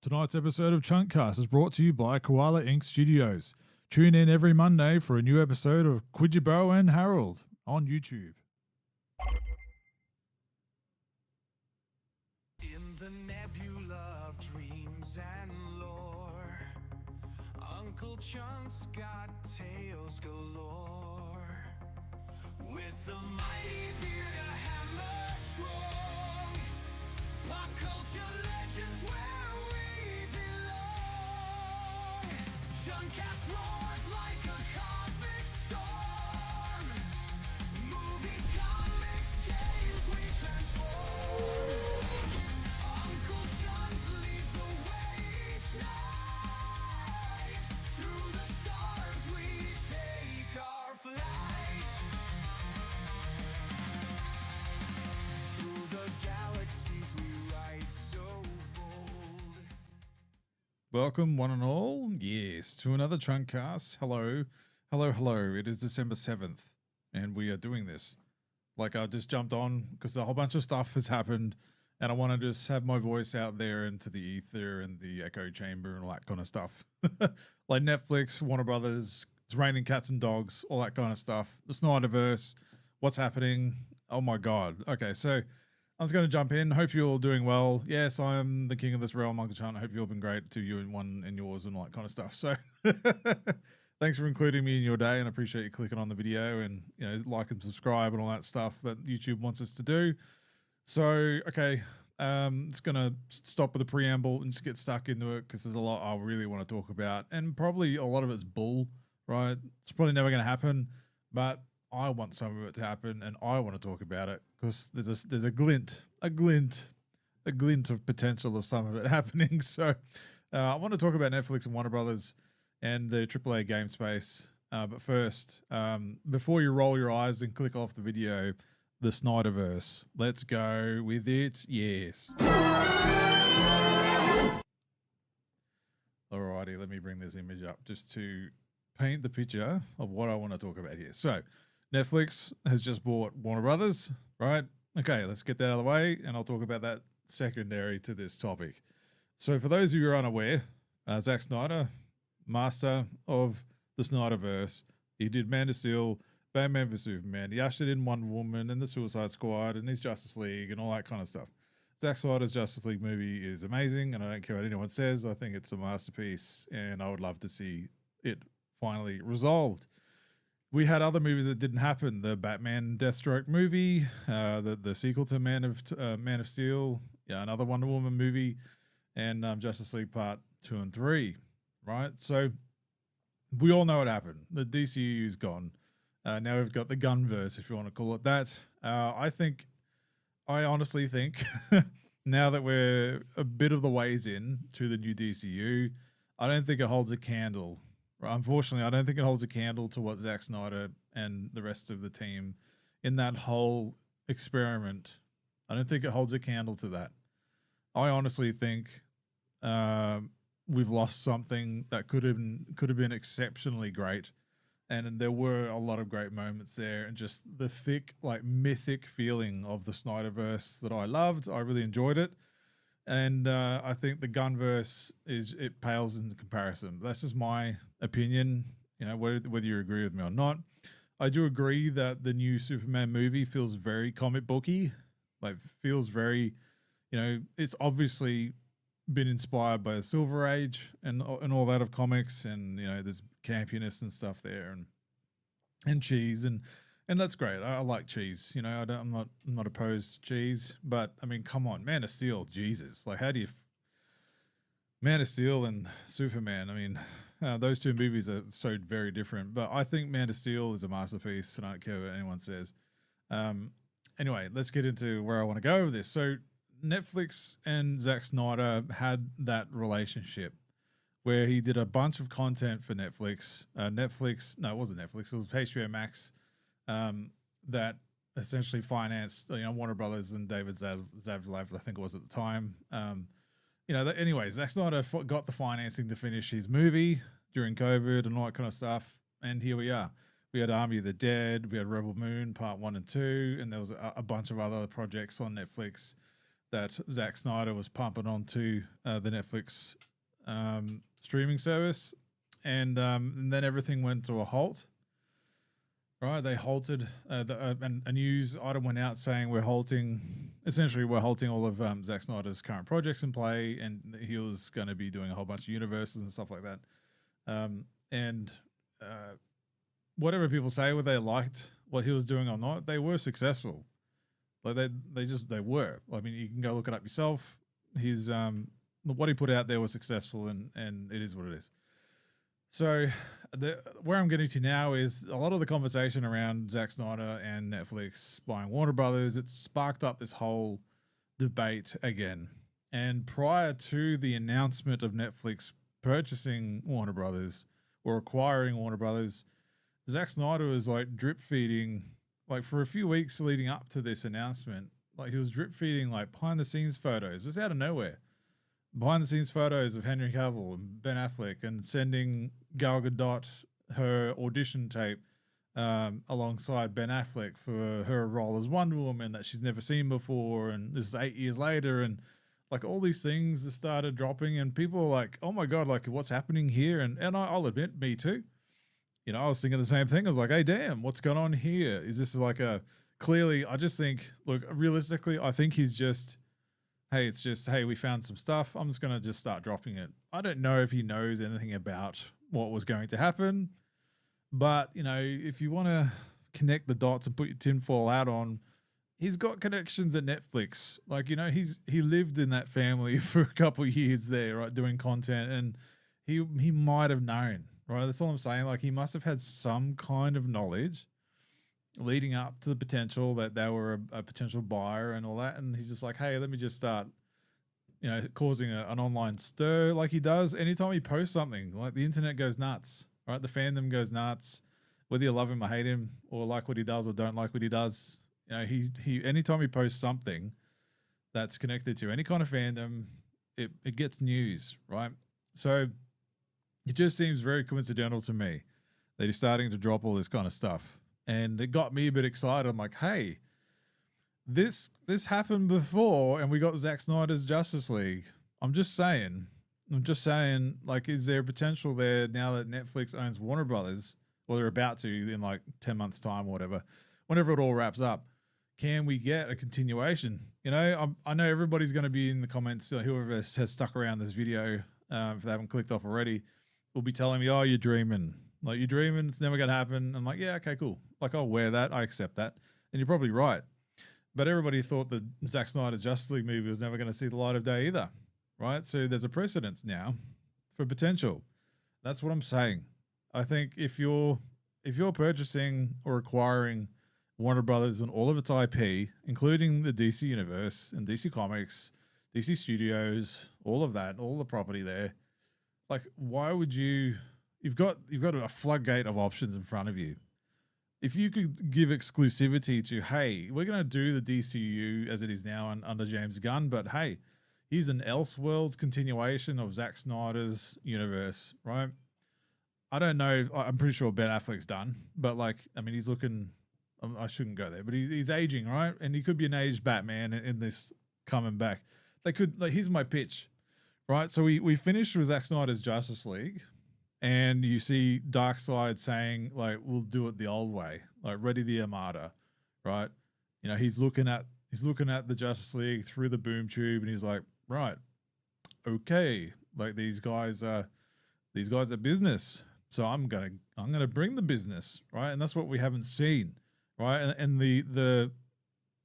Tonight's episode of Chunkcast is brought to you by Koala Ink Studios. Tune in every Monday for a new episode of Quidjabo and Harold on YouTube. In the nebula of dreams and lore, Uncle Chunk's got tales galore. With the mighty beard, a hammer strong, pop culture legends where we belong. Chunkcast roars like a cosmic storm. Movies, comics, games, we transform. Uncle Chunk leads the way each night. Through the stars we take our flight. Through the galaxies we ride so bold. Welcome, one and all, yes, to another Chunkcast. Hello, hello, hello. It is December 7th, and we are doing this. Like, I just jumped on because a whole bunch of stuff has happened, and I want to just have my voice out there into the ether and the echo chamber and all that kind of stuff. Like Netflix, Warner Brothers, it's raining cats and dogs, all that kind of stuff. The Snyderverse, what's happening? Oh my God. Okay, so I'm just going to jump in. Hope you're all doing well. Yes, I'm the king of this realm, Uncle Chan. I hope you've all been great to you and one and yours and all that kind of stuff. So thanks for including me in your day, and I appreciate you clicking on the video and, you know, like and subscribe and all that stuff that YouTube wants us to do. So, okay, it's going to stop with the preamble and just get stuck into it because there's a lot I really want to talk about, and probably a lot of it's bull, right? It's probably never going to happen, but I want some of it to happen, and I want to talk about it because there's a glint of potential of some of it happening. So I want to talk about Netflix and Warner Brothers and the AAA game space. But first, before you roll your eyes and click off the video, the Snyderverse. Let's go with it. Yes. Alrighty, let me bring this image up just to paint the picture of what I want to talk about here. So Netflix has just bought Warner Brothers, right? Okay, let's get that out of the way, and I'll talk about that secondary to this topic. So for those of you who are unaware, Zack Snyder, master of the Snyderverse, he did Man of Steel, Batman v Superman, he ushered in Wonder Woman and the Suicide Squad and his Justice League and all that kind of stuff. Zack Snyder's Justice League movie is amazing, and I don't care what anyone says. I think it's a masterpiece, and I would love to see it finally resolved. We had other movies that didn't happen. The Batman Deathstroke movie, the sequel to Man of Steel, yeah, another Wonder Woman movie, and Justice League Part 2 and 3, right? So we all know what happened. The DCU is gone. Now we've got the Gunverse, if you want to call it that. I honestly think now that we're a bit of the ways in to the new DCU, I don't think it holds a candle. Unfortunately, I don't think it holds a candle to what Zack Snyder and the rest of the team in that whole experiment. I don't think it holds a candle to that. I honestly think we've lost something that could have been exceptionally great, and there were a lot of great moments there, and just the thick, like, mythic feeling of the Snyderverse that I loved. I really enjoyed it. And I think the Gunverse it pales in comparison. That's just my opinion, you know, whether you agree with me or not. I do agree that the new Superman movie feels very comic booky, like feels very, you know, it's obviously been inspired by the Silver Age and all that of comics, and, you know, there's campiness and stuff there, and cheese and that's great. I like cheese. You know, I'm not opposed to cheese, but I mean, come on, Man of Steel, Jesus! Like, how do you? Man of Steel and Superman. I mean, those two movies are so very different. But I think Man of Steel is a masterpiece, and I don't care what anyone says. Anyway, let's get into where I want to go with this. So Netflix and Zack Snyder had that relationship where he did a bunch of content for Netflix. No, it wasn't Netflix. It was HBO Max. That essentially financed, you know, Warner Brothers and David Zaslav, I think it was at the time. You know, anyways, Zack Snyder got the financing to finish his movie during COVID and all that kind of stuff. And here we are. We had Army of the Dead, we had Rebel Moon Part 1 and 2, and there was a bunch of other projects on Netflix that Zack Snyder was pumping onto the Netflix streaming service, and then everything went to a halt. Right, they halted. And a news item went out saying we're halting all of Zack Snyder's current projects in play, and he was going to be doing a whole bunch of universes and stuff like that. And whatever people say, whether they liked what he was doing or not, they were successful. Like they were. I mean, you can go look it up yourself. His what he put out there was successful, and it is what it is. So where I'm getting to now is a lot of the conversation around Zack Snyder and Netflix buying Warner Brothers. It's sparked up this whole debate again. And prior to the announcement of Netflix purchasing Warner Brothers or acquiring Warner Brothers, Zack Snyder was like drip feeding, like for a few weeks leading up to this announcement. Like he was drip feeding like behind the scenes photos just out of nowhere. Behind the scenes photos of Henry Cavill and Ben Affleck, and sending Gal Gadot her audition tape alongside Ben Affleck for her role as Wonder Woman that she's never seen before. And this is 8 years later, and like all these things just started dropping, and people are like, oh my God, like what's happening here? And I'll admit, me too. You know, I was thinking the same thing. I was like, hey, damn, what's going on here? Is this like clearly, I just think, look, realistically, I think he's just, hey, it's just, hey, we found some stuff. I'm just going to just start dropping it. I don't know if he knows anything about what was going to happen. But, you know, if you want to connect the dots and put your tinfoil hat on, he's got connections at Netflix. Like, you know, he lived in that family for a couple of years there, right, doing content. And he might have known, right? That's all I'm saying. Like, he must have had some kind of knowledge leading up to the potential that they were a potential buyer and all that. And he's just like, hey, let me just start, you know, causing an online stir like he does. Anytime he posts something, like the internet goes nuts, right? The fandom goes nuts, whether you love him or hate him or like what he does or don't like what he does. You know, he anytime he posts something that's connected to any kind of fandom, it gets news, right? So it just seems very coincidental to me that he's starting to drop all this kind of stuff. And it got me a bit excited. I'm like, hey, this happened before, and we got Zack Snyder's Justice League. I'm just saying, like, is there potential there now that Netflix owns Warner Brothers? Well, they're about to in like 10 months' time or whatever. Whenever it all wraps up, can we get a continuation? You know, I know everybody's going to be in the comments. Whoever has stuck around this video, if they haven't clicked off already, will be telling me, oh, you're dreaming. Like, you're dreaming, it's never going to happen. I'm like, yeah, okay, cool. Like, I'll wear that. I accept that. And you're probably right. But everybody thought that Zack Snyder's Justice League movie was never going to see the light of day either, right? So there's a precedence now for potential. That's what I'm saying. I think if you're purchasing or acquiring Warner Brothers and all of its IP, including the DC Universe and DC Comics, DC Studios, all of that, all the property there, like, why would you... You've got a floodgate of options in front of you. If you could give exclusivity to, hey, we're going to do the DCU as it is now under James Gunn, but hey, here's an Elseworlds continuation of Zack Snyder's universe, right? I don't know. I'm pretty sure Ben Affleck's done, but like, I mean, he's looking, I shouldn't go there, but he's aging, right? And he could be an aged Batman in this coming back. They could, like, here's my pitch, right? So we finished with Zack Snyder's Justice League. And you see Darkseid saying, like, we'll do it the old way, like Ready the Armada, right? You know, he's looking at the Justice League through the boom tube, and he's like, right, okay, like these guys are business, so I'm gonna bring the business, right? And that's what we haven't seen, right? And the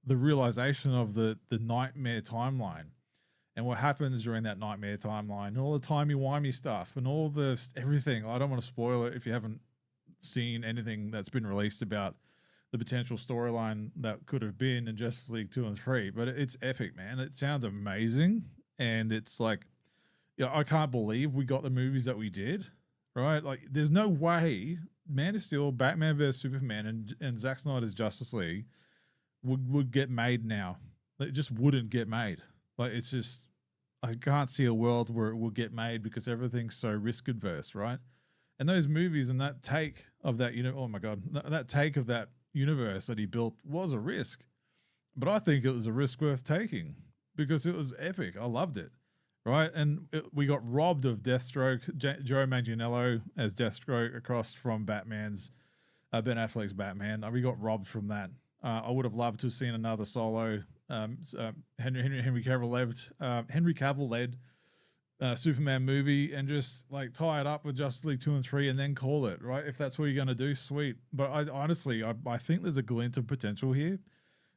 realization of the nightmare timeline. And what happens during that nightmare timeline, and all the timey-wimey stuff, and all the everything. I don't want to spoil it if you haven't seen anything that's been released about the potential storyline that could have been in Justice League 2 and 3. But it's epic, man. It sounds amazing. And it's like, yeah, I can't believe we got the movies that we did, right? Like, there's no way Man of Steel, Batman vs. Superman, and Zack Snyder's Justice League would get made now. It just wouldn't get made. Like, it's just, I can't see a world where it will get made because everything's so risk adverse, right? And those movies and that take of that, oh my God, that take of that universe that he built was a risk. But I think it was a risk worth taking because it was epic. I loved it, right? And we got robbed of Deathstroke, Joe Manganiello as Deathstroke across from Batman's Ben Affleck's Batman. We got robbed from that. I would have loved to have seen another solo Henry Cavill led Superman movie and just like tie it up with Justice League 2 and 3 and then call it, right? If that's what you're going to do, sweet. But I honestly, I think there's a glint of potential here.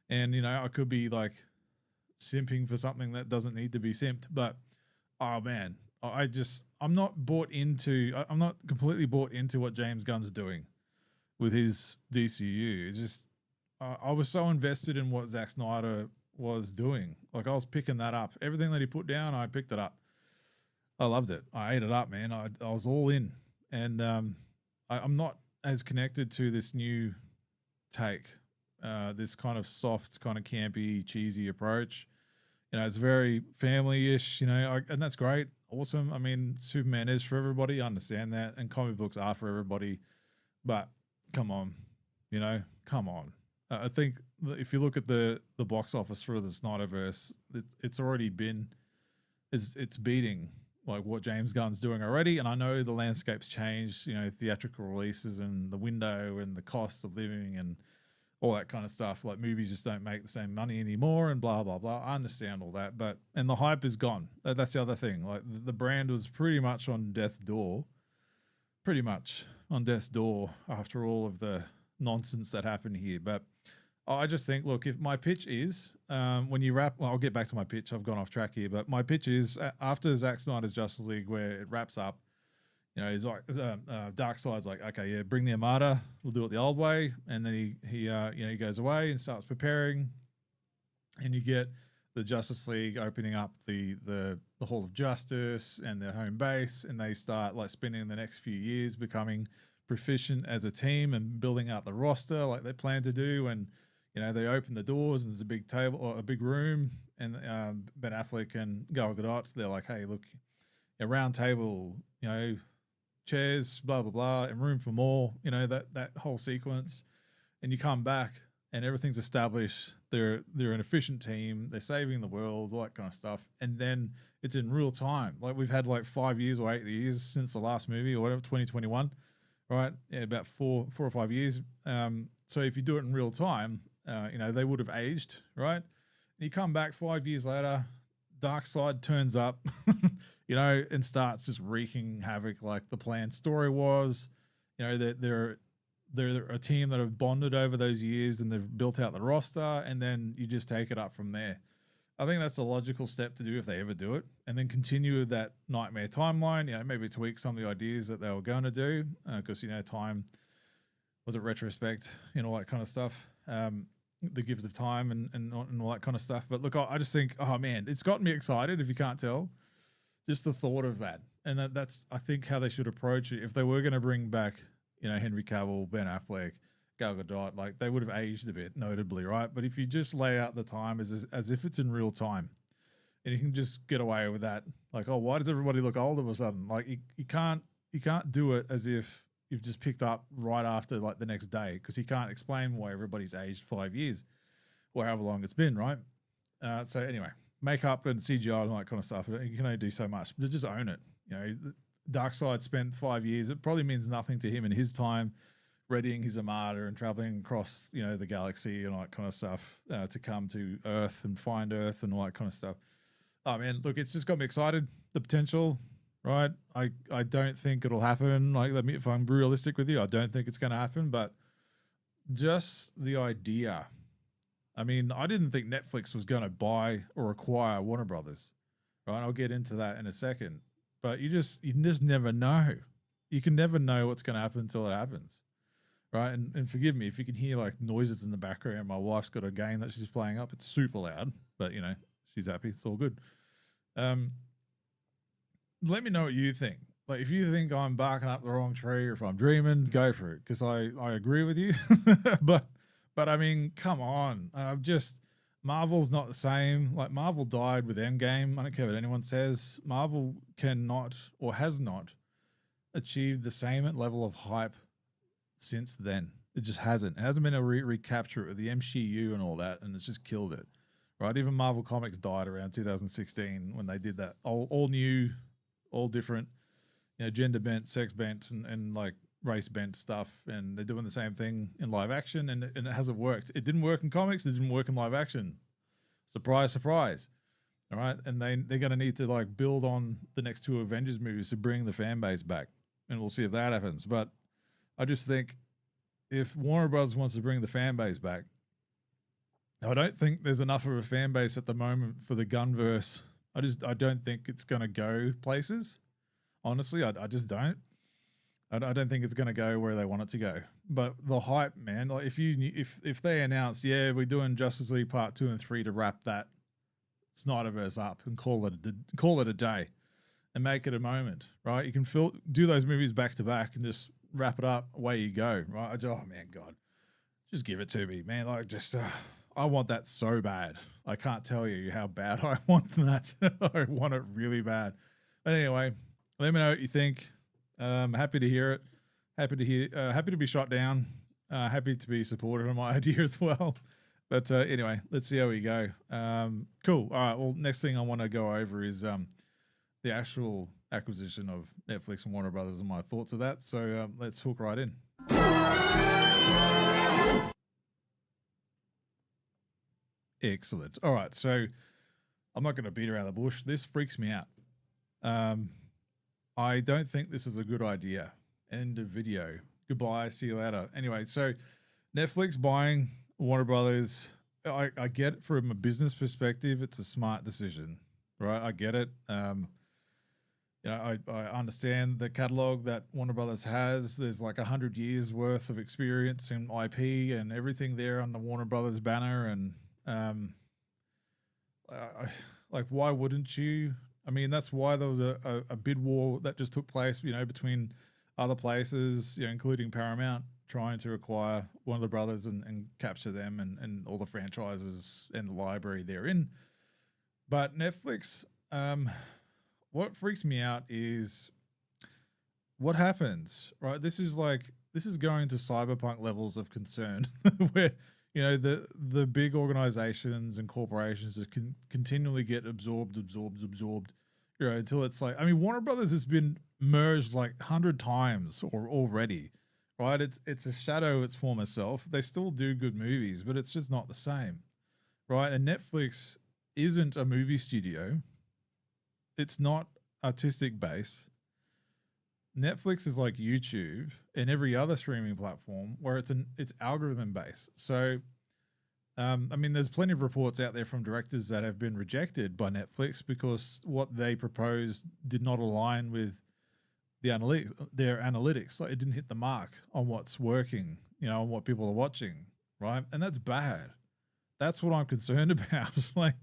And, you know, I could be like simping for something that doesn't need to be simped. But, oh man, I'm not completely bought into what James Gunn's doing with his DCU. It's just, I was so invested in what Zack Snyder was doing. Like I was picking that up. Everything that he put down, I picked it up. I loved it. I ate it up, man. I was all in. And I'm not as connected to this new take, this kind of soft, kind of campy, cheesy approach. You know, it's very family-ish, you know, and that's great. Awesome. I mean, Superman is for everybody. I understand that. And comic books are for everybody. But come on, you know, come on. I think if you look at the box office for the Snyderverse, it's already been, it's beating like what James Gunn's doing already. And I know the landscape's changed, you know, theatrical releases and the window and the cost of living and all that kind of stuff. Like movies just don't make the same money anymore and blah, blah, blah. I understand all that, and the hype is gone. That's the other thing. Like the brand was pretty much on death's door after all of the nonsense that happened here. But I just think, look, if my pitch is when you wrap, well, I'll get back to my pitch. I've gone off track here, but my pitch is after Zack Snyder's Justice League, where it wraps up, you know, he's like, Darkseid's like, okay, yeah, bring the Armada, we'll do it the old way, and then he goes away and starts preparing, and you get the Justice League opening up the Hall of Justice and their home base, and they start like spending the next few years becoming proficient as a team and building out the roster like they plan to do. And you know, they open the doors and there's a big table or a big room, and Ben Affleck and Gal Gadot, they're like, hey, look, a round table, you know, chairs, blah, blah, blah, and room for more, you know, that whole sequence. And you come back and everything's established. They're an efficient team. They're saving the world, all that kind of stuff. And then it's in real time. Like we've had like 5 years or 8 years since the last movie or whatever, 2021, right? Yeah, about four or 5 years. So if you do it in real time, you know, they would have aged, right? And you come back 5 years later, Darkseid turns up, you know, and starts just wreaking havoc like the planned story was. You know, they're a team that have bonded over those years and they've built out the roster, and then you just take it up from there. I think that's a logical step to do if they ever do it, and then continue that nightmare timeline. You know, maybe tweak some of the ideas that they were going to do because, you know, time was it retrospect, you know, all that kind of stuff. The gift of time and all that kind of stuff. But look, I just think, oh man, it's gotten me excited. If you can't tell, just the thought of that, and that's I think how they should approach it. If they were going to bring back, you know, Henry Cavill, Ben Affleck, Gal Gadot, like they would have aged a bit, notably, right? But if you just lay out the time as if it's in real time, and you can just get away with that, like, oh, why does everybody look old all of a sudden? Like you can't do it as if you've just picked up right after like the next day, because he can't explain why everybody's aged 5 years or however long it's been, right? So anyway, makeup and CGI and all that kind of stuff, you can only do so much, but just own it. You know, Darkseid spent 5 years. It probably means nothing to him in his time, readying his Armada and traveling across, you know, the galaxy and all that kind of stuff to come to Earth and find Earth and all that kind of stuff. Oh man, look, it's just got me excited. The potential, right? I don't think it'll happen. Like, if I'm realistic with you, I don't think it's going to happen. But just the idea. I mean, I didn't think Netflix was going to buy or acquire Warner Brothers, right? I'll get into that in a second. But you just never know. You can never know what's going to happen until it happens, right? And forgive me if you can hear like noises in the background. My wife's got a game that she's playing up. It's super loud, but you know, she's happy. It's all good. Let me know what you think. Like, if you think I'm barking up the wrong tree or if I'm dreaming, go for it, because I agree with you. but I mean, come on. Marvel's not the same. Like, Marvel died with Endgame. I don't care what anyone says. Marvel cannot or has not achieved the same level of hype since then. It just hasn't. It hasn't been a recapture of the MCU and all that, and it's just killed it, right? Even Marvel Comics died around 2016 when they did that all new, all different, gender bent, sex bent, and like race bent stuff, and they're doing the same thing in live action, and it hasn't worked. It didn't work in comics. It didn't work in live action. Surprise, surprise. All right, and they're going to need to like build on the next 2 Avengers movies to bring the fan base back, and we'll see if that happens. But I just think if Warner Brothers wants to bring the fan base back, I don't think there's enough of a fan base at the moment for the Gunverse. I don't think it's going to go places. Honestly, I just don't. I don't think it's going to go where they want it to go. But the hype, man, like if they announce, yeah, we're doing Justice League Part 2 and 3 to wrap that Snyderverse up and call it a day and make it a moment, right? You can do those movies back to back and just wrap it up. Away you go, right? Oh man, God, just give it to me, man. Like just, I want that so bad. I can't tell you how bad I want that. I want it really bad. But anyway, let me know what you think. Happy to hear it. Happy to be shot down. Happy to be supported on my idea as well. But anyway, let's see how we go. Cool. All right. Well, next thing I want to go over is the actual acquisition of Netflix and Warner Brothers and my thoughts of that. So let's hook right in. Excellent. All right. So I'm not going to beat around the bush. This freaks me out. I don't think this is a good idea. End of video. Goodbye. See you later. Anyway, so Netflix buying Warner Brothers. I get it from a business perspective. It's a smart decision, right? I get it. I understand the catalog that Warner Brothers has. There's like 100 years worth of experience in IP and everything there on the Warner Brothers banner. And like, why wouldn't you? I mean, that's why there was a bid war that just took place, between other places, including Paramount, trying to acquire Warner Brothers and capture them and all the franchises and the library they're in. But Netflix, what freaks me out is what happens, right? This is going to cyberpunk levels of concern where, the big organizations and corporations just continually get absorbed, until it's like, I mean, Warner Brothers has been merged like 100 times or already, right? It's a shadow of its former self. They still do good movies, but it's just not the same, right? And Netflix isn't a movie studio. It's not artistic based. Netflix is like YouTube and every other streaming platform where it's algorithm based. So, I mean, there's plenty of reports out there from directors that have been rejected by Netflix because what they proposed did not align with their analytics. Like it didn't hit the mark on what's working, on what people are watching, right? And that's bad. That's what I'm concerned about. Like,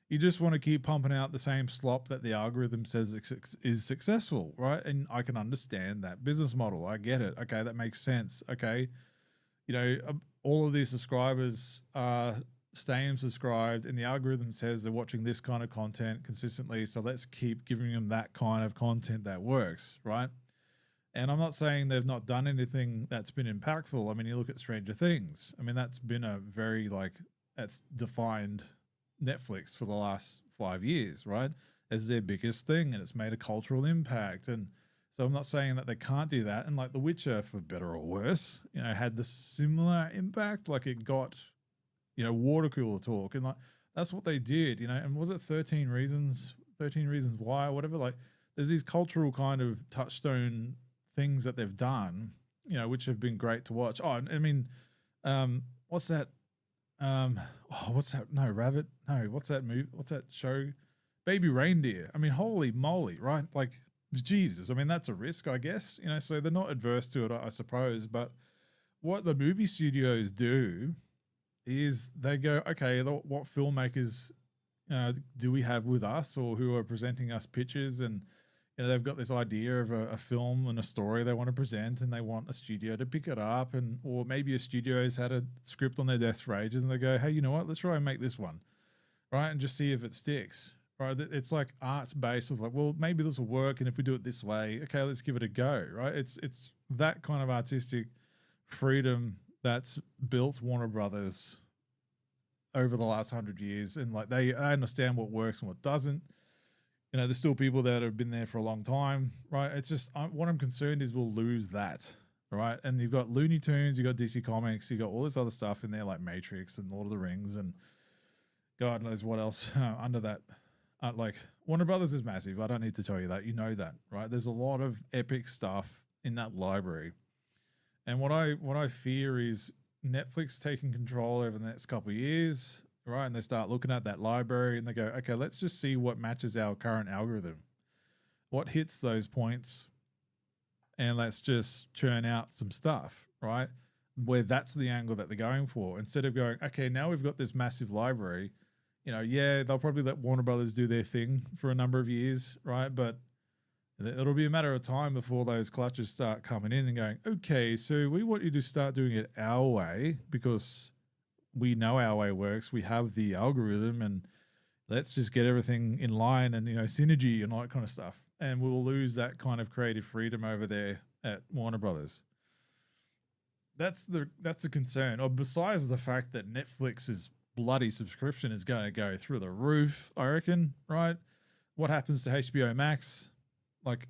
you just want to keep pumping out the same slop that the algorithm says is successful, right? And I can understand that business model. I get it. Okay, that makes sense. Okay, all of these subscribers are staying subscribed, and the algorithm says they're watching this kind of content consistently, so let's keep giving them that kind of content that works, right? And I'm not saying they've not done anything that's been impactful. I mean, you look at Stranger Things. I mean, that's been a very that's defined Netflix for the last 5 years, right? As their biggest thing, and it's made a cultural impact. And so I'm not saying that they can't do that. And like The Witcher, for better or worse, had the similar impact. Like it got, water cooler talk, and like that's what they did, And was it 13 Reasons Why, or whatever? Like there's these cultural kind of touchstone things that they've done, which have been great to watch. Oh, I mean, what's that? What's that? No, Rabbit. No, what's that movie? What's that show? Baby Reindeer. I mean, holy moly, right? Like, Jesus. I mean, that's a risk, I guess. So they're not adverse to it, I suppose. But what the movie studios do is they go, okay, what filmmakers do we have with us, or who are presenting us pitches, and they've got this idea of a film and a story they want to present, and they want a studio to pick it up, or maybe a studio's had a script on their desk for ages, and they go, hey, you know what? Let's try and make this one, right? And just see if it sticks, right? It's like art based. Of like, well, maybe this will work, and if we do it this way, okay, let's give it a go, right? It's that kind of artistic freedom that's built Warner Brothers over the last 100 years, and like they understand what works and what doesn't. There's still people that have been there for a long time, right? It's just what I'm concerned is we'll lose that, right? And you've got Looney Tunes, you got DC Comics, you got all this other stuff in there like Matrix and Lord of the Rings and God knows what else under that. Like Warner Brothers is massive. I don't need to tell you that. You know that, right? There's a lot of epic stuff in that library, and what I fear is Netflix taking control over the next couple of years, right? And they start looking at that library and they go, okay, let's just see what matches our current algorithm, what hits those points, and let's just churn out some stuff, right? Where that's the angle that they're going for, instead of going, okay, now we've got this massive library. Yeah, they'll probably let Warner Brothers do their thing for a number of years, right? But it'll be a matter of time before those clutches start coming in and going, okay, so we want you to start doing it our way because we know our way works. We have the algorithm, and let's just get everything in line and, synergy and all that kind of stuff. And we'll lose that kind of creative freedom over there at Warner Brothers. That's the concern. Or besides the fact that Netflix's bloody subscription is going to go through the roof, I reckon, right? What happens to HBO Max? Like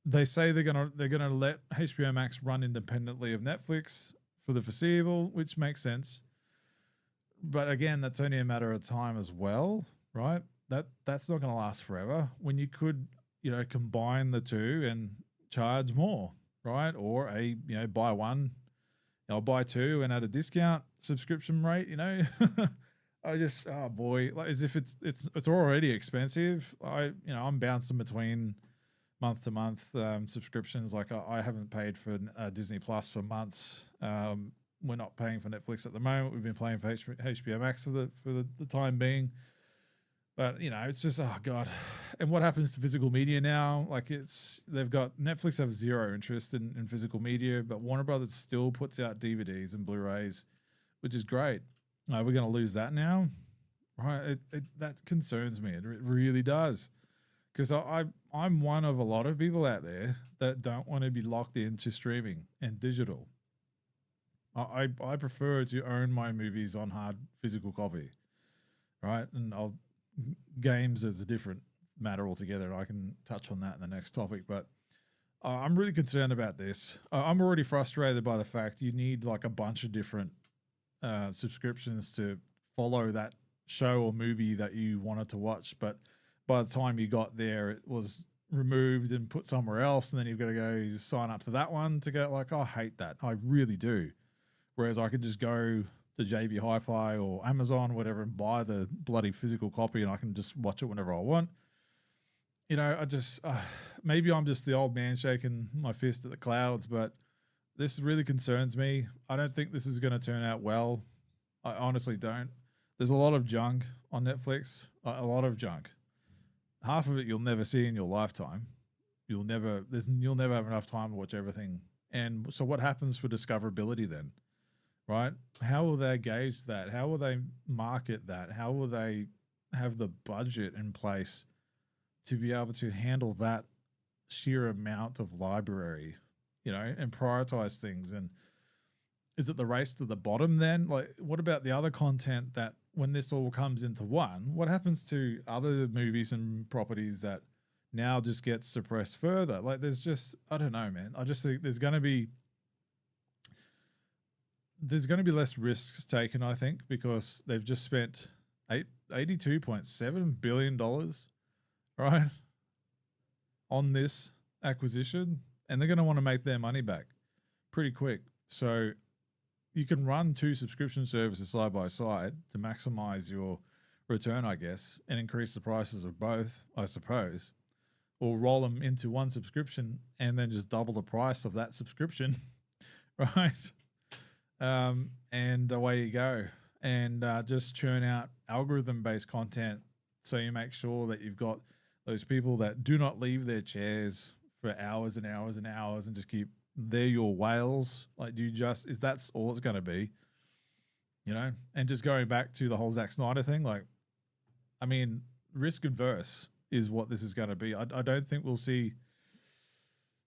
they say they're gonna let HBO Max run independently of Netflix for the foreseeable, which makes sense. But again, that's only a matter of time as well, right? That's not going to last forever. When you could, combine the two and charge more, right? Or buy one, buy two and at a discount subscription rate. I just, oh boy, like as if it's already expensive. I'm bouncing between month to month subscriptions. Like I haven't paid for Disney Plus for months. We're not paying for Netflix at the moment. We've been playing for HBO Max for the time being. But it's just, oh god. And what happens to physical media now? Like they've got Netflix have zero interest in physical media, but Warner Brothers still puts out DVDs and Blu-rays, which is great. We're going to lose that now, right? That concerns me. It really does, because I'm one of a lot of people out there that don't want to be locked into streaming and digital. I prefer to own my movies on hard physical copy, right? And games is a different matter altogether. I can touch on that in the next topic, but I'm really concerned about this. I'm already frustrated by the fact you need like a bunch of different subscriptions to follow that show or movie that you wanted to watch, but by the time you got there, it was removed and put somewhere else, and then you've got to go sign up to that one to go. Like, I hate that. I really do. Whereas I could just go to JB Hi-Fi or Amazon or whatever and buy the bloody physical copy, and I can just watch it whenever I want. I just maybe I'm just the old man shaking my fist at the clouds, but this really concerns me. I don't think this is going to turn out well. I honestly don't. There's a lot of junk on Netflix, a lot of junk. Half of it you'll never see in your lifetime. You'll never have enough time to watch everything. And so what happens for discoverability then? Right? How will they gauge that? How will they market that? How will they have the budget in place to be able to handle that sheer amount of library, and prioritize things? And is it the race to the bottom then? Like, what about the other content that when this all comes into one, what happens to other movies and properties that now just gets suppressed further? Like, there's just, I don't know, man. I just think there's going to be less risks taken, I think, because they've just spent $82.7 billion, right, on this acquisition, and they're going to want to make their money back pretty quick. So you can run two subscription services side by side to maximize your return, I guess, and increase the prices of both, I suppose, or roll them into one subscription and then just double the price of that subscription, right? And away you go, and just churn out algorithm-based content so you make sure that you've got those people that do not leave their chairs for hours and hours and hours and just keep, they're your whales. Like, is that's all it's going to be, and just going back to the whole Zack Snyder thing, like, I mean, risk adverse is what this is going to be. I don't think we'll see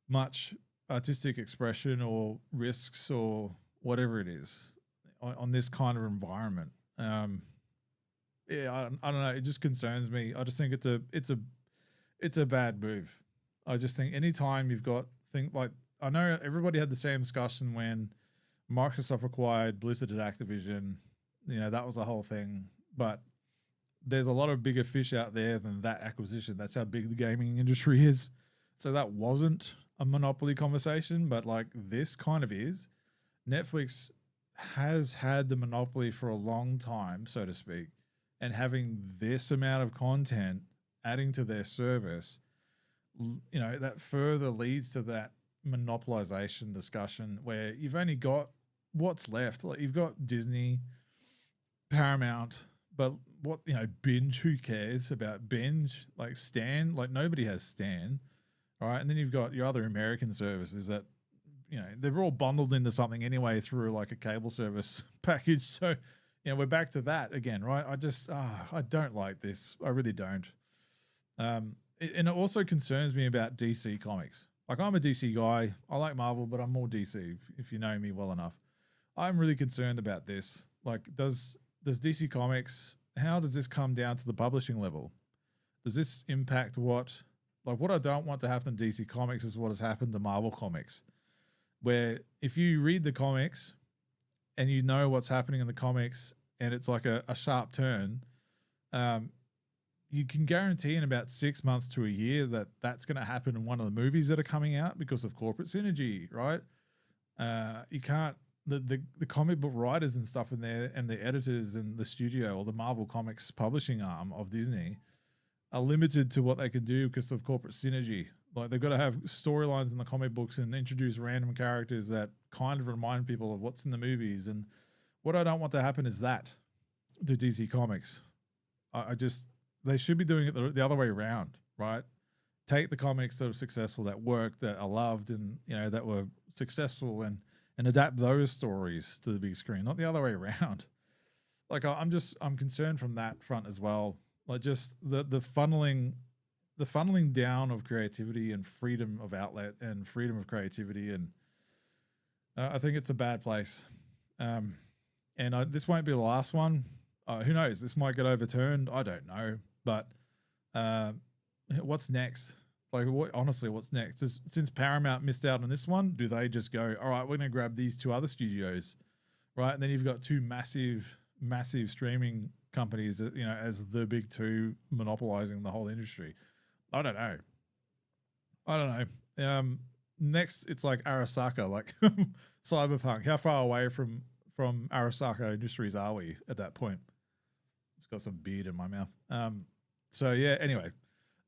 much artistic expression or risks or whatever it is on this kind of environment. Yeah, I don't know. It just concerns me. I just think it's a bad move. I just think anytime you've got think like I know everybody had the same discussion when Microsoft acquired Blizzard at Activision. You know, that was the whole thing. But there's a lot of bigger fish out there than that acquisition. That's how big the gaming industry is. So that wasn't a monopoly conversation, but like this kind of is. Netflix has had the monopoly for a long time, so to speak, and having this amount of content adding to their service, you know, that further leads to that monopolization discussion where you've only got what's left. Like you've got Disney, Paramount, but what, you know, binge, who cares about binge? Like Stan, like nobody has Stan. All right. And then you've got your other American services that, you know, they're all bundled into something anyway through like a cable service package. So, you know, we're back to that again, right? I don't like this. I really don't. And it also concerns me about DC Comics. Like I'm a DC guy. I like Marvel, but I'm more DC if you know me well enough. I'm really concerned about this. Like, does DC Comics, how does this come down to the publishing level? Does this impact what I don't want to happen to DC Comics is what has happened to Marvel Comics, where if you read the comics and you know what's happening in the comics and it's like a sharp turn, you can guarantee in about 6 months to a year that that's going to happen in one of the movies that are coming out because of corporate synergy, right? You can't, the comic book writers and stuff in there and the editors and the studio or the Marvel Comics publishing arm of Disney are limited to what they can do because of corporate synergy. Like they've got to have storylines in the comic books and introduce random characters that kind of remind people of what's in the movies. And what I don't want to happen is that to DC Comics. They should be doing it the other way around, right? Take the comics that are successful, that work, that are loved, and you know that were successful, and adapt those stories to the big screen, not the other way around. Like I'm concerned from that front as well. Like just the funneling down of creativity and freedom of outlet and freedom of creativity, and I think it's a bad place. This won't be the last one. Who knows? This might get overturned. I don't know. But what's next? Like, honestly, what's next? Since Paramount missed out on this one, do they just go, all right, we're going to grab these two other studios, right? And then you've got two massive streaming companies, you know, as the big two monopolizing the whole industry. I don't know. Next, it's like Arasaka, like Cyberpunk. How far away from Arasaka Industries are we at that point? It's got some beard in my mouth. So yeah, anyway,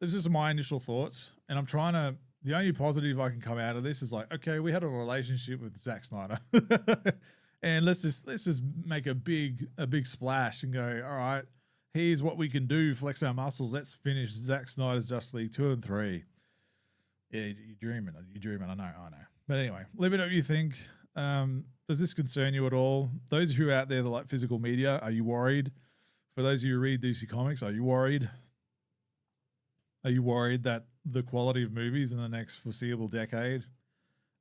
this is my initial thoughts, and I'm trying to, the only positive I can come out of this is like, okay, we had a relationship with Zack Snyder and let's just make a big splash and go, all right, here's what we can do, flex our muscles. Let's finish Zack Snyder's Justice League 2 and 3. Yeah, you're dreaming. I know. But anyway, let me know what you think. Does this concern you at all? Those of you out there that like physical media, are you worried? For those of you who read DC Comics, are you worried? Are you worried that the quality of movies in the next foreseeable decade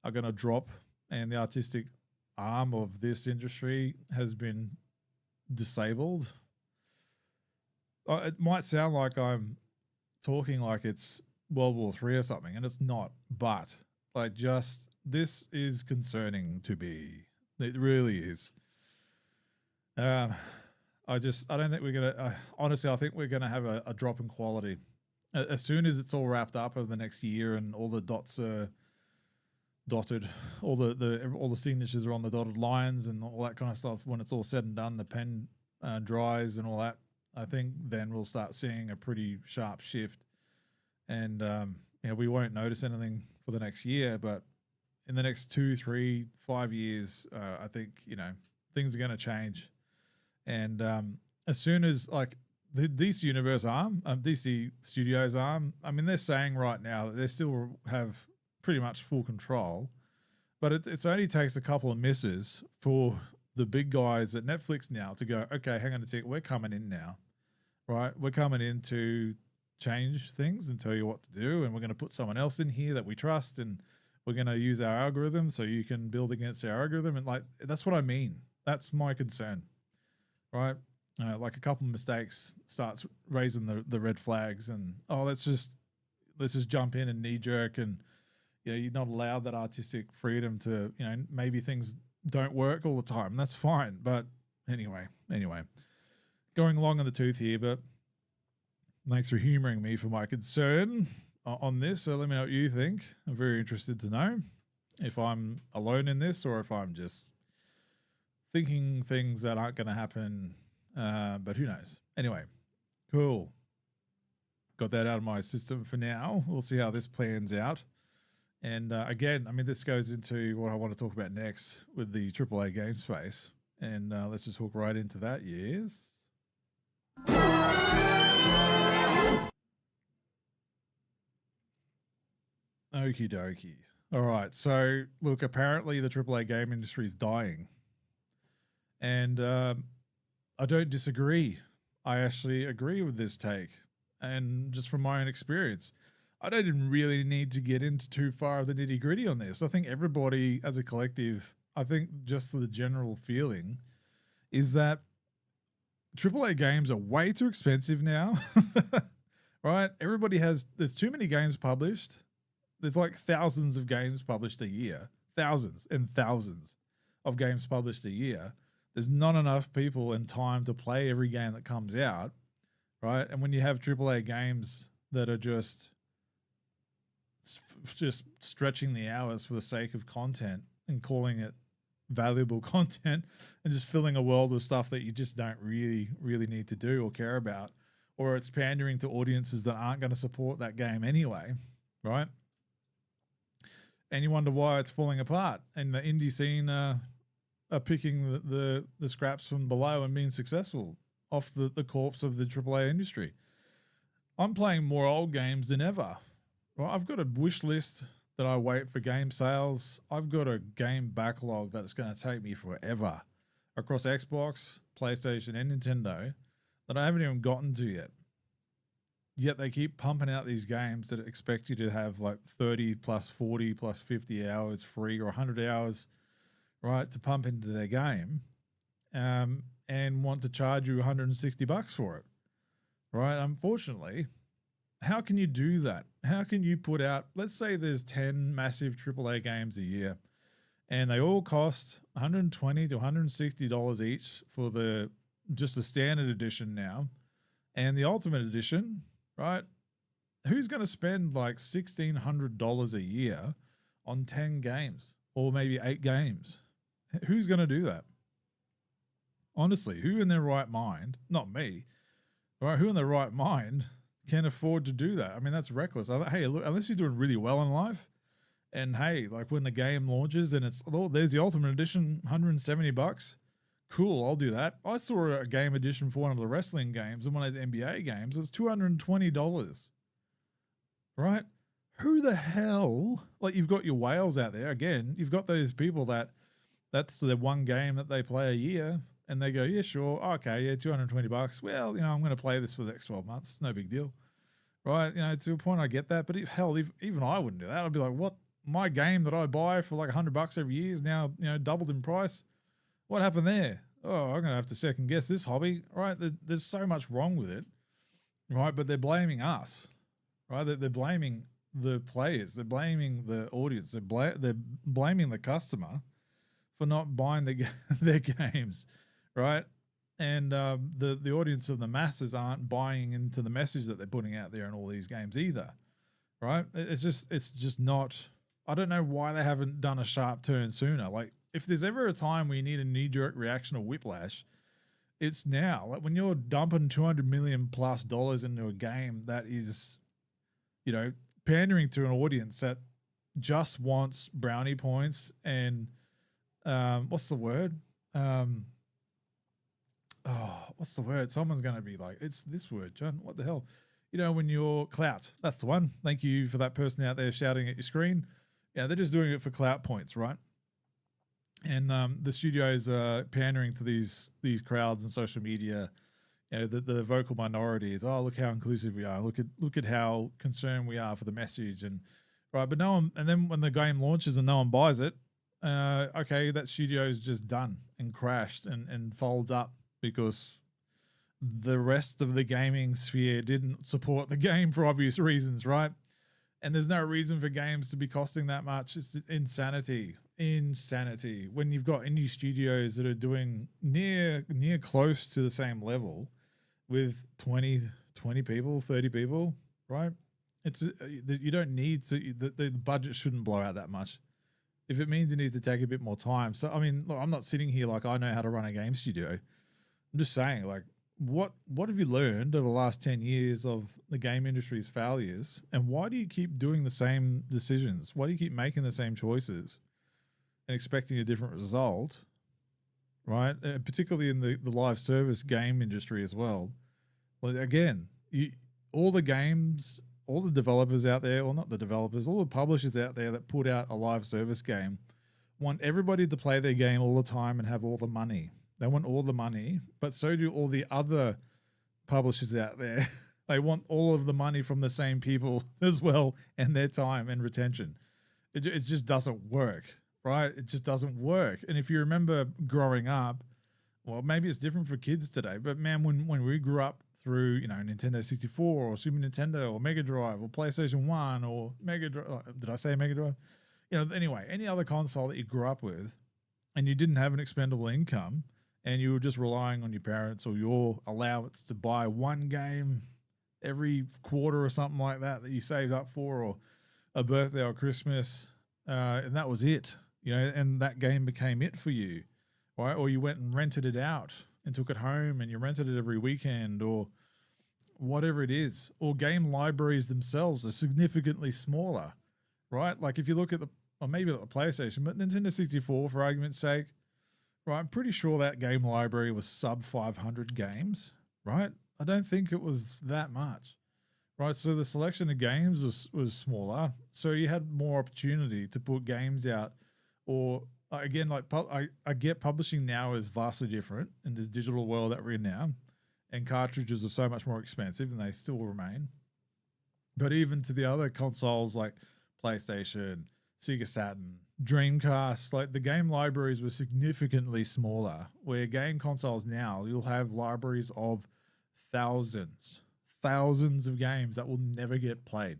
are going to drop and the artistic arm of this industry has been disabled? It might sound like I'm talking like it's World War III or something, and it's not, but like just this is concerning to be. It really is. I don't think we're going to, honestly, I think we're going to have a drop in quality. As soon as it's all wrapped up over the next year and all the dots are dotted, all the signatures are on the dotted lines and all that kind of stuff, when it's all said and done, the pen dries and all that, I think then we'll start seeing a pretty sharp shift. And, we won't notice anything for the next year, but in the next 2, 3, 5 years, I think, things are going to change. And as soon as like the DC Universe arm, DC Studios arm, I mean, they're saying right now that they still have pretty much full control, but it's only takes a couple of misses for the big guys at Netflix now to go, okay, hang on a tick, we're coming in now, right? We're coming in to change things and tell you what to do, and we're going to put someone else in here that we trust, and we're going to use our algorithm so you can build against our algorithm. And like, that's what I mean. That's my concern, right? like a couple of mistakes starts raising the red flags, and let's just jump in and knee jerk, and you're not allowed that artistic freedom to maybe things don't work all the time. That's fine, but anyway, going along in the tooth here, but thanks for humoring me for my concern on this. So let me know what you think. I'm very interested to know if I'm alone in this or if I'm just thinking things that aren't going to happen, but who knows. Anyway, cool. Got that out of my system for now. We'll see how this plans out. And again, I mean, this goes into what I want to talk about next with the AAA game space. And let's just hook right into that. Yes. Okie dokie. All right. So, look, apparently the AAA game industry is dying. And I don't disagree. I actually agree with this take. And just from my own experience, I don't even really need to get into too far of the nitty gritty on this. I think everybody as a collective, I think just the general feeling is that AAA games are way too expensive now, right? There's too many games published. There's like thousands of games published a year, thousands and thousands of games published a year. There's not enough people and time to play every game that comes out, right? And when you have AAA games that are just stretching the hours for the sake of content and calling it valuable content and just filling a world with stuff that you just don't really need to do or care about, or it's pandering to audiences that aren't going to support that game anyway, right? And you wonder why it's falling apart, and the indie scene are picking the scraps from below and being successful off the corpse of the AAA industry. I'm playing more old games than ever. Well, I've got a wish list that I wait for game sales. I've got a game backlog that's going to take me forever across Xbox, PlayStation, and Nintendo that I haven't even gotten to yet. Yet they keep pumping out these games that expect you to have like 30 plus 40 plus 50 hours free or 100 hours, right, to pump into their game, and want to charge you $160 for it, right? Unfortunately, how can you do that? How can you put out, let's say there's 10 massive AAA games a year and they all cost $120 to $160 each for just the standard edition now, and the ultimate edition, right? Who's going to spend like $1,600 a year on 10 games or maybe 8 games? Who's going to do that? Honestly, who in their right mind, not me, right? Who in their right mind can afford to do that? I mean, that's reckless. Hey, look, unless you're doing really well in life, and hey, like when the game launches and it's, oh, there's the ultimate edition, $170. Cool, I'll do that. I saw a game edition for one of the wrestling games and one of those NBA games. It's $220, right? Who the hell? Like, you've got your whales out there. Again, you've got those people that's the one game that they play a year, and they go, yeah, sure, okay, yeah, $220. Well, I'm going to play this for the next 12 months. No big deal, right? To a point, I get that. But even I wouldn't do that. I'd be like, what? My game that I buy for like $100 every year is now, doubled in price. What happened there? Oh, I'm going to have to second guess this hobby, right? There's so much wrong with it, right? But they're blaming us, right? They're blaming the players. They're blaming the audience. They're blaming the customer for not buying their games, right? And the audience of the masses aren't buying into the message that they're putting out there in all these games either, right? It's just not. I don't know why they haven't done a sharp turn sooner. Like, if there's ever a time where you need a knee-jerk reaction or whiplash, it's now. Like, when you're dumping $200 million plus into a game that is, pandering to an audience that just wants brownie points and what's the word? What's the word? Someone's going to be like, it's this word, John. What the hell? When you're clout, that's the one. Thank you for that person out there shouting at your screen. Yeah, they're just doing it for clout points, right? And the studios are pandering to these crowds on social media. The vocal minority is, oh, look how inclusive we are. Look at how concerned we are for the message, and right. But no one. And then when the game launches and no one buys it, okay, that studio is just done and crashed and folds up because the rest of the gaming sphere didn't support the game for obvious reasons, right? And there's no reason for games to be costing that much. It's insanity. Insanity. When you've got indie studios that are doing near close to the same level with 20 people, 30 people, right? It's you don't need to, the budget shouldn't blow out that much. If it means you need to take a bit more time. So, I mean, look, I'm not sitting here like I know how to run a game studio. I'm just saying, like, what have you learned over the last 10 years of the game industry's failures? And why do you keep doing the same decisions? Why do you keep making the same choices and expecting a different result, right? Particularly in the live service game industry as well. Well, again, all the games, all the developers out there, or not the developers, all the publishers out there that put out a live service game want everybody to play their game all the time and have all the money. They want all the money, but so do all the other publishers out there. They want all of the money from the same people as well, and their time and retention. It just doesn't work, right? It just doesn't work. And if you remember growing up, well, maybe it's different for kids today, but man, when we grew up through, you know, Nintendo 64 or Super Nintendo or Mega Drive or PlayStation 1 or Mega Drive, did I say Mega Drive? You know, anyway, any other console that you grew up with and you didn't have an expendable income, and you were just relying on your parents or your allowance to buy one game every quarter or something like that you saved up for, or a birthday or Christmas, and that was it, you know, and that game became it for you, right? Or you went and rented it out and took it home and you rented it every weekend or whatever it is. Or game libraries themselves are significantly smaller, right? Like if you look at or maybe the PlayStation, but Nintendo 64, for argument's sake, right, I'm pretty sure that game library was sub 500 games, right? I don't think it was that much, right? So the selection of games was smaller, so you had more opportunity to put games out. Or again, like I get publishing now is vastly different in this digital world that we're in now, and cartridges are so much more expensive, and they still remain. But even to the other consoles like PlayStation, Sega Saturn, Dreamcast, like the game libraries were significantly smaller, where game consoles now, you'll have libraries of thousands of games that will never get played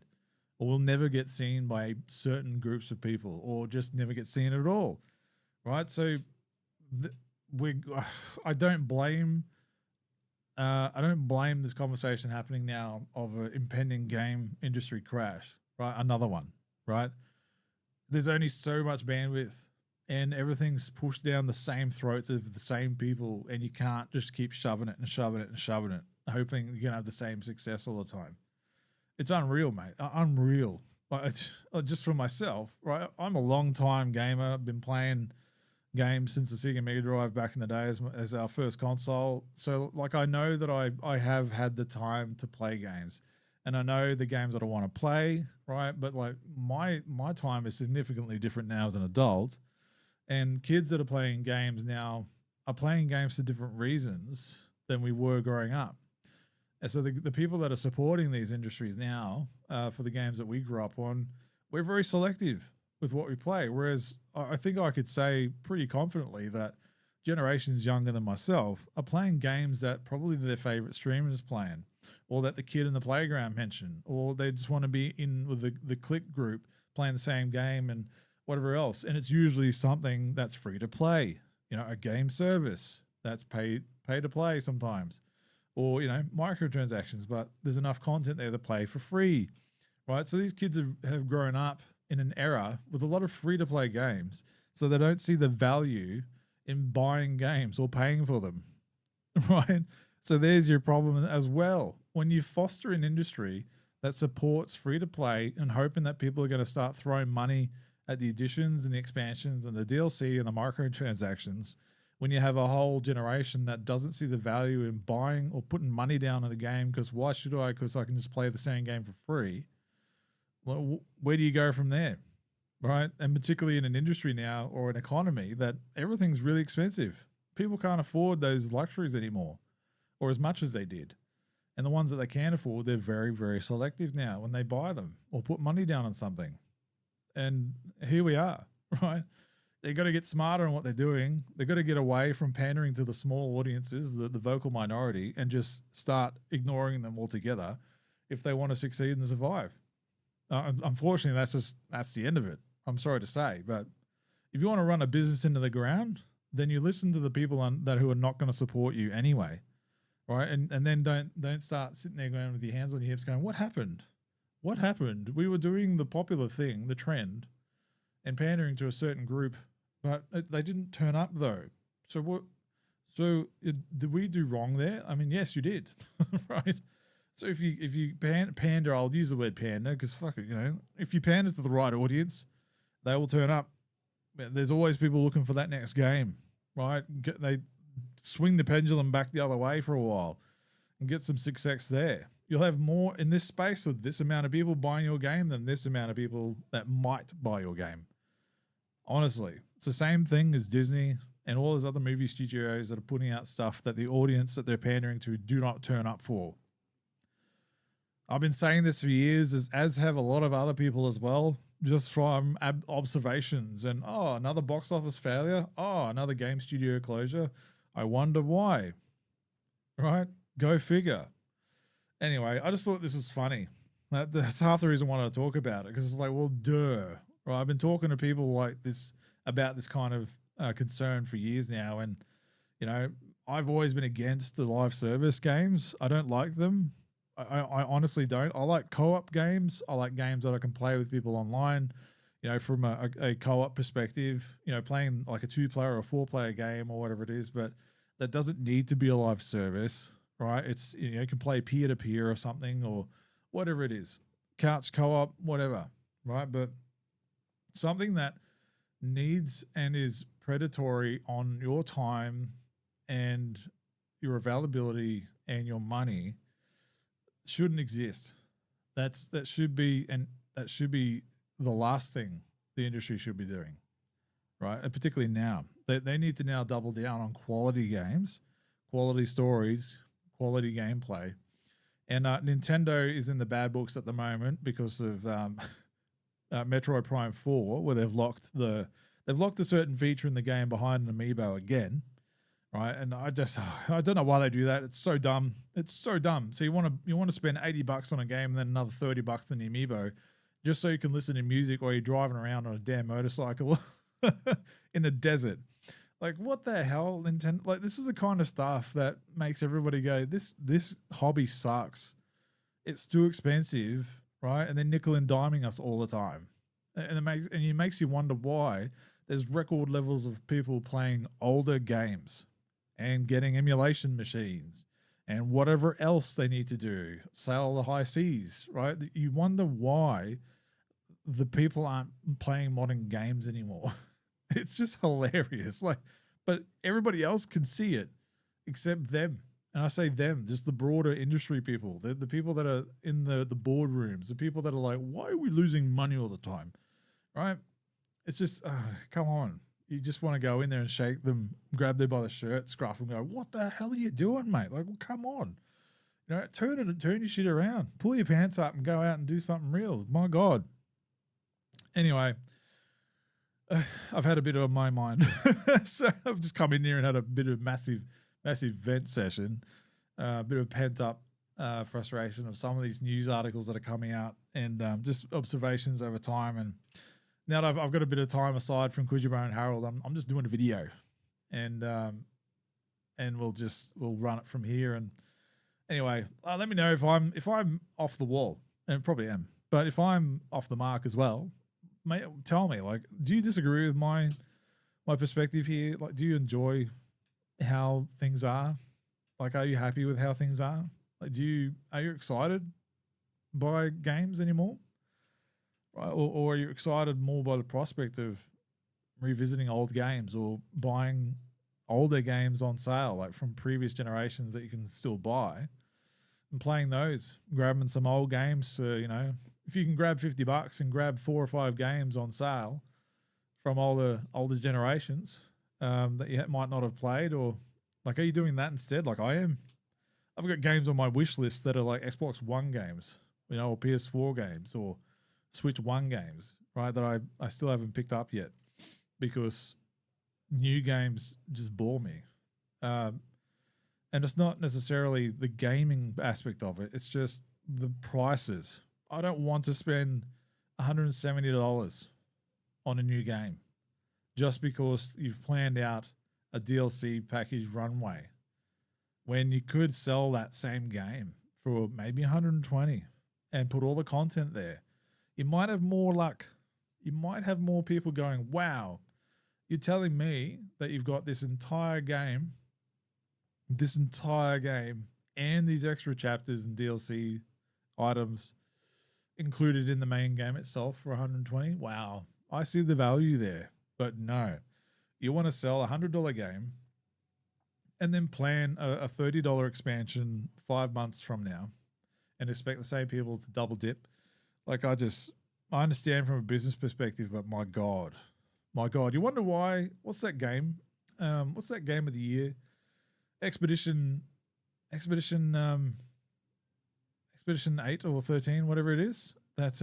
or will never get seen by certain groups of people or just never get seen at all, right? So I don't blame this conversation happening now of an impending game industry crash, right? Another one, right? There's only so much bandwidth and everything's pushed down the same throats of the same people, and you can't just keep shoving it and shoving it and shoving it, hoping you're going to have the same success all the time. It's unreal, mate. Unreal. Like, just for myself, right? I'm a long time gamer. I've been playing games since the Sega Mega Drive back in the day as our first console. So like I know that I have had the time to play games. And I know the games that I want to play, right? But like my time is significantly different now as an adult. And kids that are playing games now are playing games for different reasons than we were growing up. And so the people that are supporting these industries now for the games that we grew up on, we're very selective with what we play. Whereas I think I could say pretty confidently that generations younger than myself are playing games that probably their favorite streamer is playing, or that the kid in the playground mentioned, or they just want to be in with the click group playing the same game and whatever else. And it's usually something that's free to play, you know, a game service that's pay to play sometimes, or, you know, microtransactions, but there's enough content there to play for free, right? So these kids have grown up in an era with a lot of free to play games, so they don't see the value in buying games or paying for them, right? So there's your problem as well. When you foster an industry that supports free to play and hoping that people are going to start throwing money at the additions and the expansions and the DLC and the microtransactions, when you have a whole generation that doesn't see the value in buying or putting money down on a game, because why should I? Because I can just play the same game for free. Well, where do you go from there, right? And particularly in an industry now or an economy that everything's really expensive. People can't afford those luxuries anymore, or as much as they did. And the ones that they can afford, they're very, very selective now when they buy them or put money down on something. And here we are, right? they got to get smarter on what they're doing. They got to get away from pandering to the small audiences, the vocal minority, and just start ignoring them altogether if they want to succeed and survive. Unfortunately, that's the end of it. I'm sorry to say, but if you want to run a business into the ground, then you listen to the people who are not going to support you anyway, right? And then don't start sitting there going with your hands on your hips, going, "What happened? What happened? We were doing the popular thing, the trend, and pandering to a certain group, but they didn't turn up though. So what? So did we do wrong there? I mean, yes, you did, right? So if you pander, I'll use the word pander because fuck it, if you pander to the right audience, they will turn up. There's always people looking for that next game, right? They swing the pendulum back the other way for a while and get some success there. You'll have more in this space with this amount of people buying your game than this amount of people that might buy your game. Honestly, it's the same thing as Disney and all those other movie studios that are putting out stuff that the audience that they're pandering to do not turn up for. I've been saying this for years, as have a lot of other people as well, just from observations and, another box office failure. Another game studio closure. I wonder why, right? Go figure. Anyway, I just thought this was funny. That's half the reason I wanted to talk about it, because it's like, well, duh. Right? I've been talking to people like this about this kind of concern for years now. And, I've always been against the live service games. I don't like them. I honestly don't. I like co-op games. I like games that I can play with people online, from a co-op perspective, playing like a 2-player or 4-player game or whatever it is, but that doesn't need to be a live service, right? It's, you can play peer-to-peer or something or whatever it is, couch co-op, whatever, right? But something that needs and is predatory on your time and your availability and your money shouldn't exist. That should be the last thing the industry should be doing, right? And particularly now, they need to now double down on quality games, quality stories, quality gameplay. And Nintendo is in the bad books at the moment because of Metroid Prime 4, where they've locked a certain feature in the game behind an amiibo again. Right, and I don't know why they do that. It's so dumb. It's so dumb. So you want to spend $80 on a game and then another $30 on the amiibo, just so you can listen to music while you're driving around on a damn motorcycle in a desert. Like, what the hell, Nintendo? Like, this is the kind of stuff that makes everybody go, this hobby sucks. It's too expensive, right? And then nickel and diming us all the time, and it makes you wonder why there's record levels of people playing older games and getting emulation machines and whatever else they need to do, sail the high seas, right? You wonder why the people aren't playing modern games anymore. It's just hilarious. Like, but everybody else can see it except them. And I say them, just the broader industry people, the people that are in the boardrooms, the people that are like, why are we losing money all the time, right? It's just, come on. You just want to go in there and shake them, grab them by the shirt, scruff them, go, what the hell are you doing, mate? Like, well, come on. Turn your shit around. Pull your pants up and go out and do something real. My God. Anyway, I've had a bit on my mind. So I've just come in here and had a bit of massive vent session, a bit of pent up frustration of some of these news articles that are coming out and just observations over time. And now that I've got a bit of time aside from Kujibara and Harold, I'm just doing a video, and we'll run it from here. And anyway, let me know if I'm off the wall, and probably am. But if I'm off the mark as well, mate, tell me. Like, do you disagree with my perspective here? Like, do you enjoy how things are? Like, are you happy with how things are? Like, are you excited by games anymore? Or are you excited more by the prospect of revisiting old games or buying older games on sale, like from previous generations that you can still buy, and playing those, grabbing some old games? If you can grab $50 and grab 4 or 5 games on sale from older generations that you might not have played, or like, are you doing that instead? Like I am. I've got games on my wish list that are like Xbox One games, or PS4 games, or Switch One games, right, that I still haven't picked up yet because new games just bore me. And it's not necessarily the gaming aspect of it. It's just the prices. I don't want to spend $170 on a new game just because you've planned out a DLC package runway when you could sell that same game for maybe 120 and put all the content there. You might have more luck. You might have more people going, wow, you're telling me that you've got this entire game and these extra chapters and DLC items included in the main game itself for 120. Wow. I see the value there, but no, you want to sell $100 game and then plan a $30 expansion 5 months from now and expect the same people to double dip. Like I understand from a business perspective, but my God, you wonder why, what's that game? What's that game of the year? Expedition 8 or 13, whatever it is. That's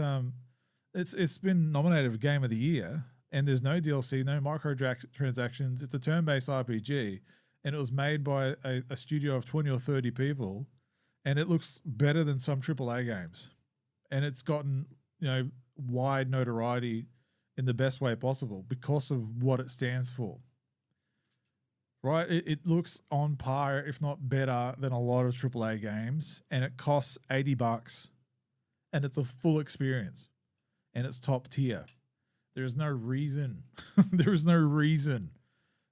it's been nominated for Game of the Year, and there's no DLC, no microtransactions. It's a turn-based RPG, and it was made by a studio of 20 or 30 people, and it looks better than some AAA games, and it's gotten wide notoriety in the best way possible because of what it stands for. Right, it looks on par, if not better, than a lot of AAA games, and it costs $80, and it's a full experience, and it's top tier. There's no reason. There's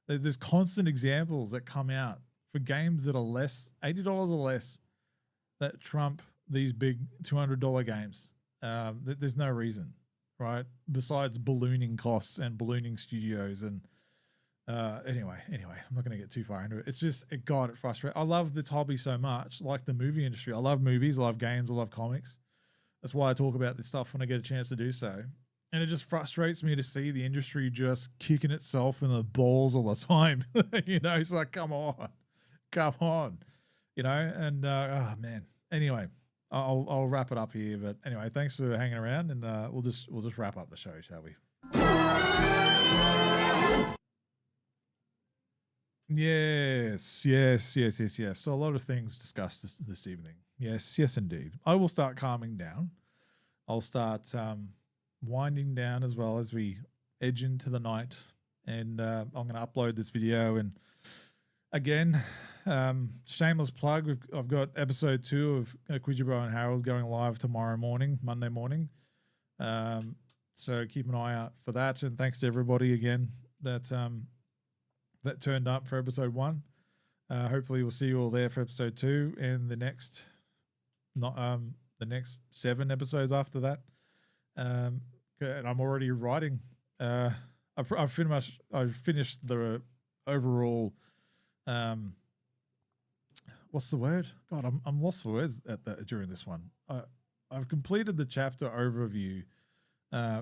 There's constant examples that come out for games that are less, $80 or less, that trump these big $200 games. There's no reason, right? Besides ballooning costs and ballooning studios and. Anyway, I'm not going to get too far into it. It's just, it frustrates. I love this hobby so much, like the movie industry. I love movies, I love games, I love comics. That's why I talk about this stuff when I get a chance to do so. And it just frustrates me to see the industry just kicking itself in the balls all the time. It's like, come on, and oh man. Anyway, I'll wrap it up here. But anyway, thanks for hanging around, and we'll just wrap up the show, shall we? Yes. So a lot of things discussed this evening. Yes, indeed. I will start calming down. I'll start winding down as well as we edge into the night. And I'm going to upload this video. And again, shameless plug. I've got episode 2 of Quidjabo and Harold going live tomorrow morning, Monday morning. So keep an eye out for that. And thanks to everybody again that turned up for episode 1. Hopefully we'll see you all there for episode 2 and the next 7 episodes after that. And I'm already writing. I've finished the overall. What's the word? God, I'm lost for words during this one. I've completed the chapter overview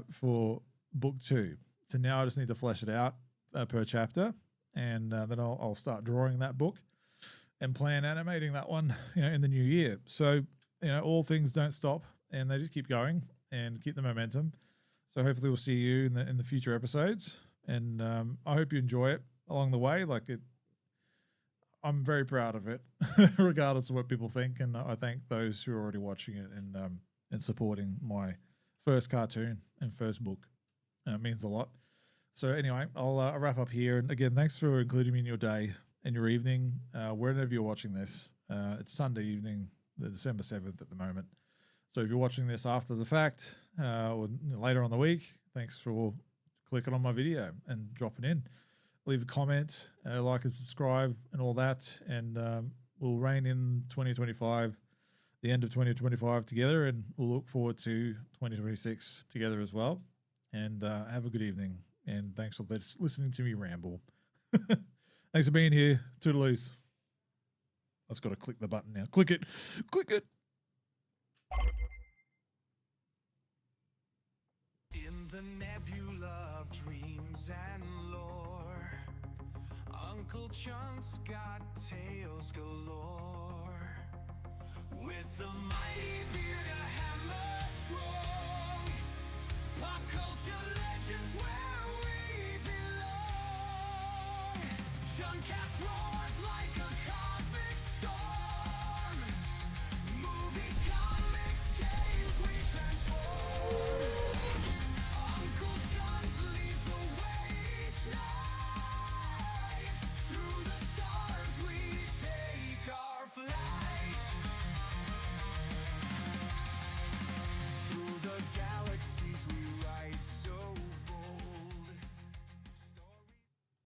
for book 2. So now I just need to flesh it out per chapter. And then I'll start drawing that book and plan animating that one, in the new year. So, all things don't stop and they just keep going and keep the momentum. So hopefully we'll see you in the future episodes. And I hope you enjoy it along the way. I'm very proud of it, regardless of what people think. And I thank those who are already watching it and supporting my first cartoon and first book. It means a lot. So anyway, I'll wrap up here. And again, thanks for including me in your day and your evening, wherever you're watching this. It's Sunday evening, the December 7th at the moment. So if you're watching this after the fact or later on the week, thanks for clicking on my video and dropping in. Leave a comment, like and subscribe and all that. And we'll reign in 2025, the end of 2025 together. And we'll look forward to 2026 together as well. And have a good evening. And thanks for listening to me ramble. Thanks for being here. Toodaloos. I just got to click the button now. Click it. In the nebula of dreams and lore, Uncle Chunk's got tales galore. With the mighty beard, a hammer strong, pop culture.